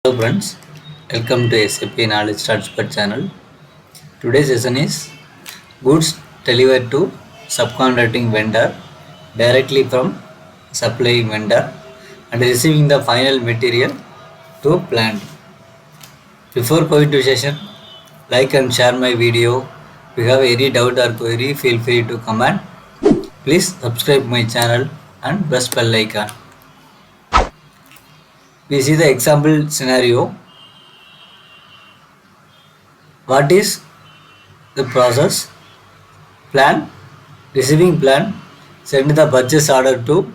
Hello friends, welcome to SAP Knowledge Transfer channel. Today's session is goods delivered to subcontracting vendor directly from supplying vendor and receiving the final material to plant. Before going to session, like and share my video. If you have any doubt or query, feel free to comment. Please subscribe my channel and press bell icon. We see the example scenario. What is the process? Plan, receiving plan, send the purchase order to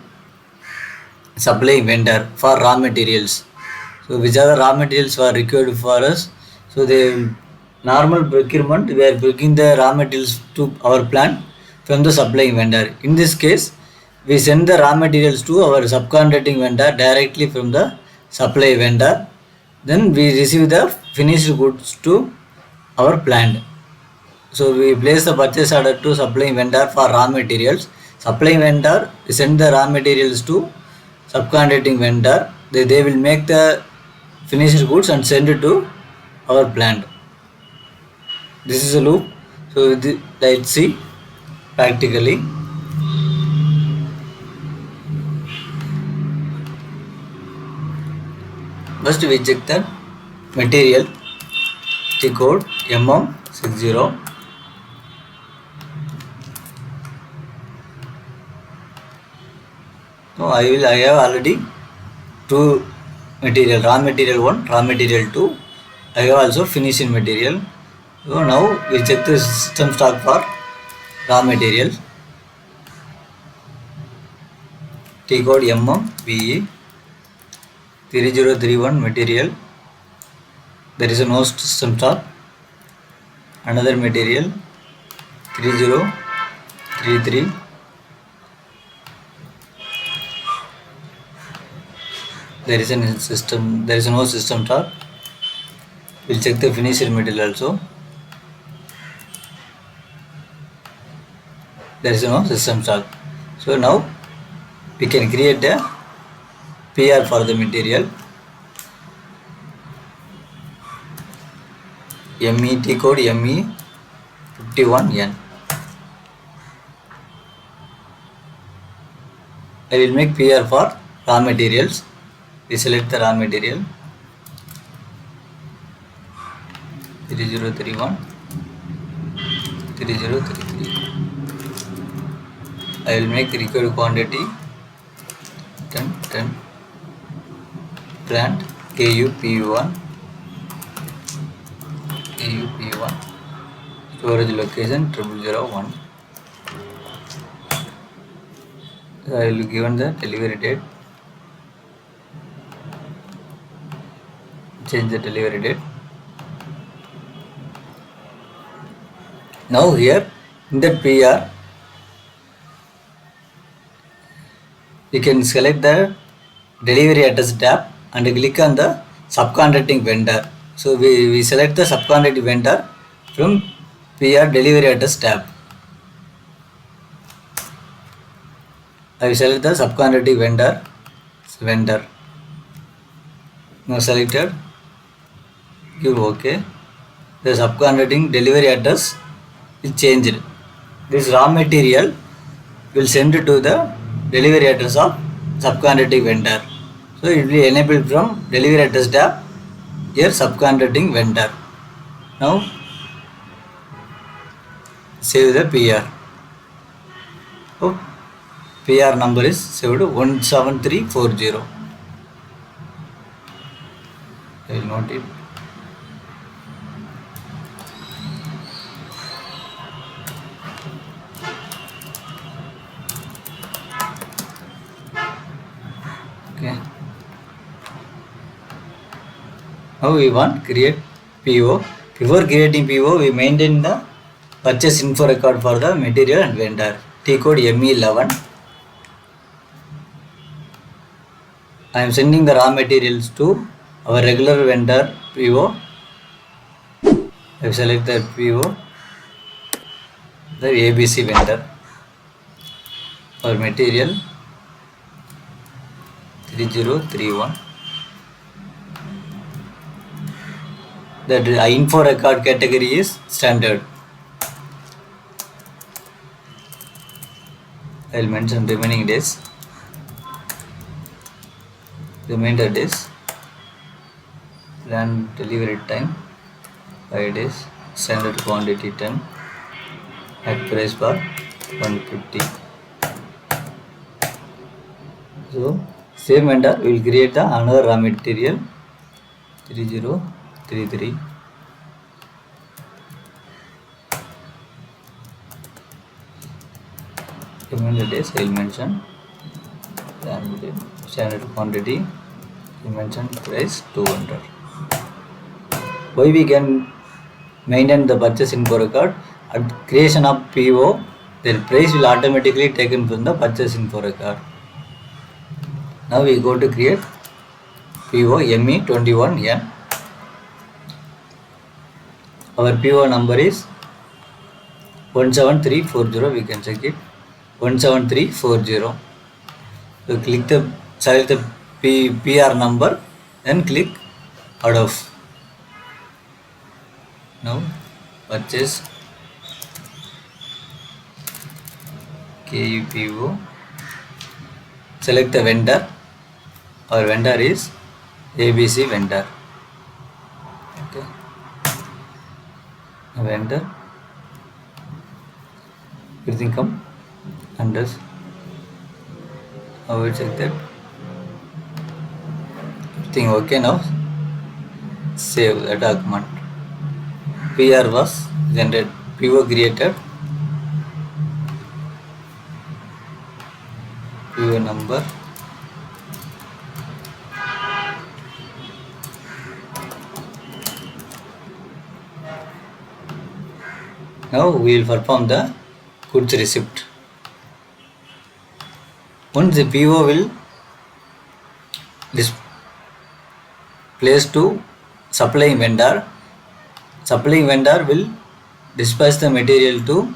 supplying vendor for raw materials. So which are the raw materials were required for us? So the normal procurement, we are bringing the raw materials to our plant from the supplying vendor. In this case, we send the raw materials to our subcontracting vendor directly from the supply vendor. Then we receive the finished goods to our plant. So we place the purchase order to supplying vendor for raw materials. Supplying vendor send the raw materials to subcontracting vendor. They will make the finished goods and send it to our plant. This is a loop. So let's see practically. First we check the material T code MM60. So I have already two material, raw material 1, raw material 2. I have also finishing material. So now we check the system stock for raw material. T code MMVE 3031 material. There is no system stock. Another material 3033. There is no system stock. We'll check the finished material also. There is no system stock. So now we can create a PR for the material. MET code ME51N. I will make PR for raw materials. We select the raw material 3031 3033. I will make required quantity 10 plant KUP1 storage location 0001. So I will given the delivery date, change the delivery date. Now here in that PR you can select the delivery address tab and click on the subcontracting vendor. So we select the subcontracting vendor from PR delivery address tab. I will select the subcontracting vendor. Now selected, give OK. The subcontracting delivery address is changed. This raw material will send to the delivery address of subcontracting vendor. So it will enable from delivery address tab here subcontracting vendor. Now save the PR. So PR number is saved 17340. I will note it. Okay. Now we want create PO. Before creating PO, we maintain the purchase info record for the material and vendor. T code ME11. I am sending the raw materials to our regular vendor PO. I select the PO, the ABC vendor for material 3031 That info record category is standard. I will mention remaining days. Remainder days. Plan delivery time 5 days. Standard quantity 10. At price bar 150. So same vendor will create the another raw material 3033. Remainder days I will mention. Standard quantity I mention price 200. Why we can maintain the purchase info record? At creation of PO, their price will automatically taken from the purchase info record. Now we go to create PO ME21N. Our PO number is 17340. We can check it 17340. So click the select the PR number, then click out of. Now purchase KUPO. Select the vendor. Our vendor is ABC vendor. Okay. Vendor. Everything come under. Now we check that. Everything okay now. Save the document. PR was generated. PO created. PO number. Now we will perform the goods receipt. Once the PO will place to supplying vendor will dispatch the material to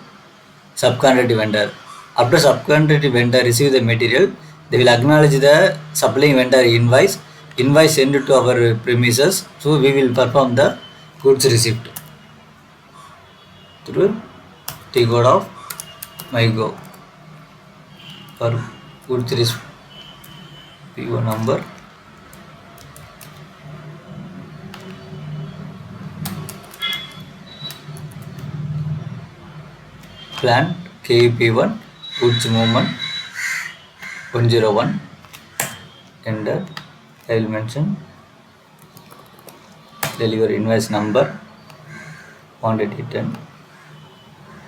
subcontracting vendor. After subcontracting vendor receive the material, they will acknowledge the supplying vendor invoice sent to our premises. So we will perform the goods receipt through T-code of MyGo for goods receipt PO number. Plan KUP1 goods movement 101. Enter. I will mention deliver invoice number quantity 10.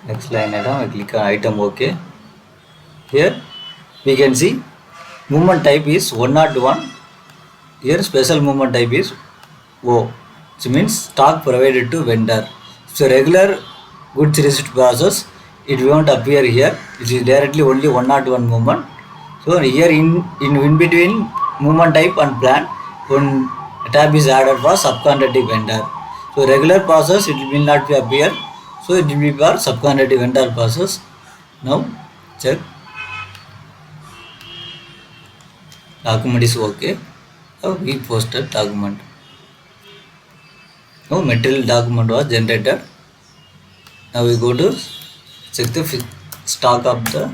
Next line item I click on item OK. Here we can see movement type is 101. Here special movement type is O, which means stock provided to vendor. So regular goods receipt process it won't appear here. It is directly only 101 movement. So here in between movement type and plan, one tab is added for subcontracting vendor. So regular process it will not be appear. So it will be for subcontracting vendor process. Now check. Document is okay. Now we posted document. Now material document was generated. Now we go to check the stock of the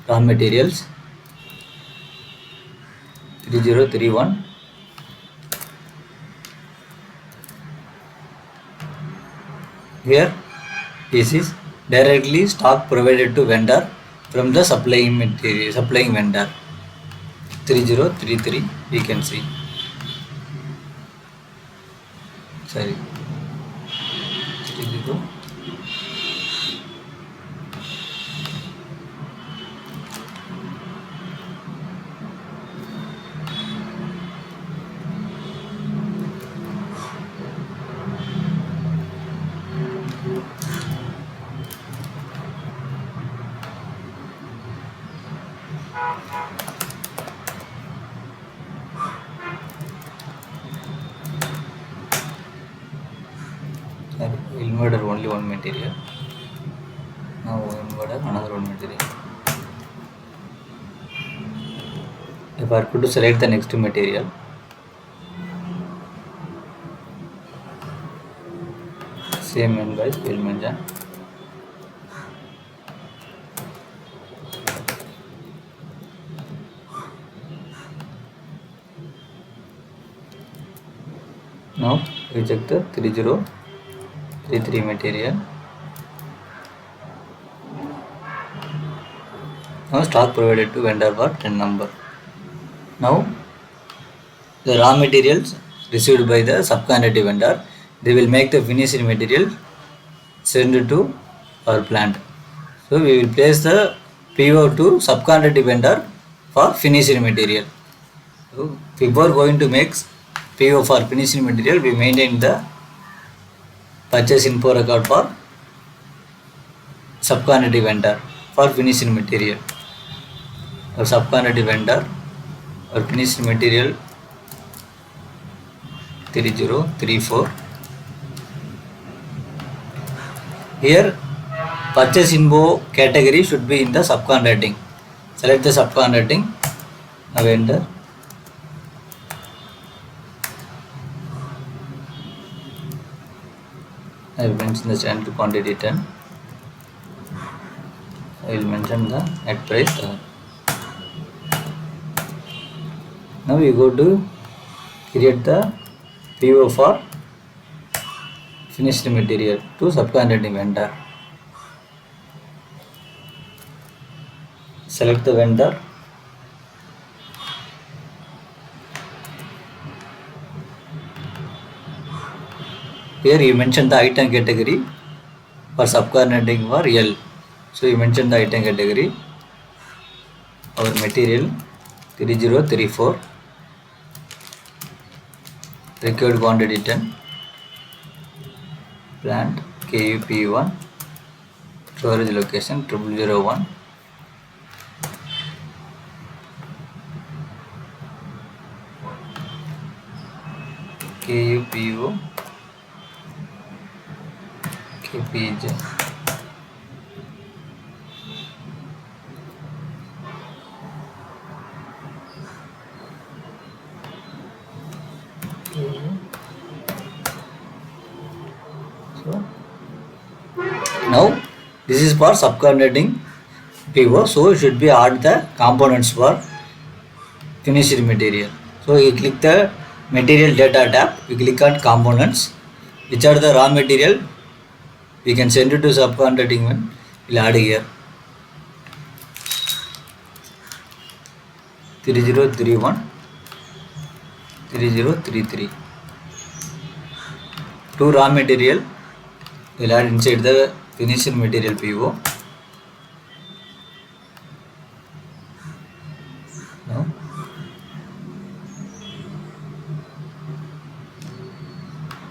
raw materials 3031. Here this is directly stock provided to vendor from the supplying vendor 3033. we can see. Sorry, 30. Inverter only one material. Now inverter another one material. If I could select the next material, Same invoice will mention. Now we check the 3033 material. Now stock provided to vendor for 10 number. Now the raw materials received by the subcontractor vendor, they will make the finished material send it to our plant. So we will place the PO to subcontractor vendor for finished material. So before going to make PO for finished material, we maintain the purchase info record for subcontractor vendor for finished material. Our subcontractor vendor or finished material 3034. Here purchase info category should be in the subcontracting. Select the subcontracting vendor. I will mention the channel quantity 10. I will mention the net price. Now we go to create the PO for finished material to subcontracting vendor. Select the vendor. Here you mention the item category for subcontracting for L. So you mention the item category. Our material 3034. Required quantity 10. Plant KUP1. Storage location 0001. KUPO KPJ. So now this is for subcontracting PO, so you should be add the components for finished material. So you click the material data tab, you click on components, which are the raw material we can send it to subcontracting one. We'll add here 3031 3033. Two raw material we'll add inside the finished material PO. Now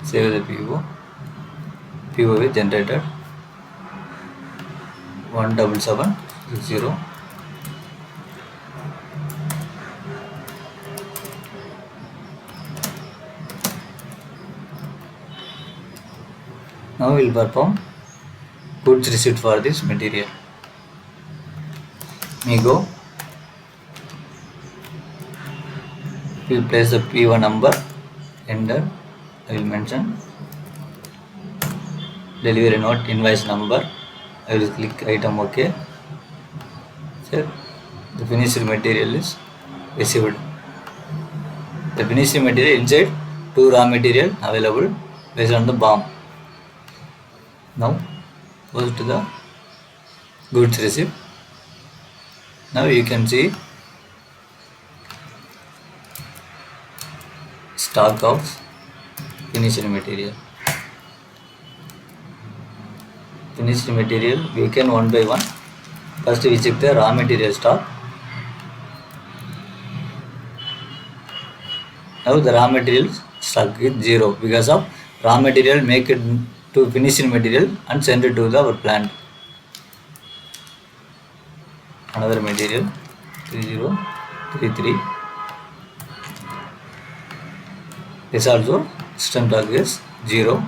save the PO. PO is generated 17760. Now we will perform goods receipt for this material. We go, we will place the PO number, enter. I will mention delivery note, invoice number. I will click item OK. So the finished material is received. The finished material inside two raw material available based on the BOM. Now go to the goods receipt. Now you can see stock of finished material. Finished material we can one by one. First we check the raw material stock. Now the raw material stock is 0 because of raw material make it to finished material and send it to our plant. Another material 3033. This also system stock is 0.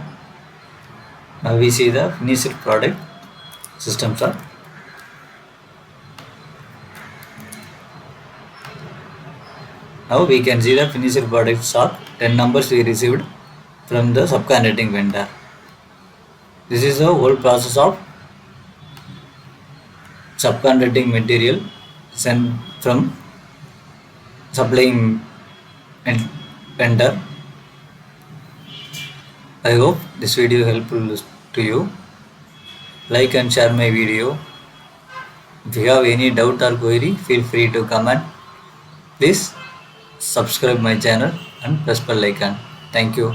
Now we see the finished product system stock. Now we can see the finished product stock 10 numbers we received from the subcontracting vendor. This is the whole process of subcontracting material sent from supplying vendor. I hope this video helpful to you. Like and share my video. If you have any doubt or query, feel free to comment. Please subscribe my channel and press bell icon. Thank you.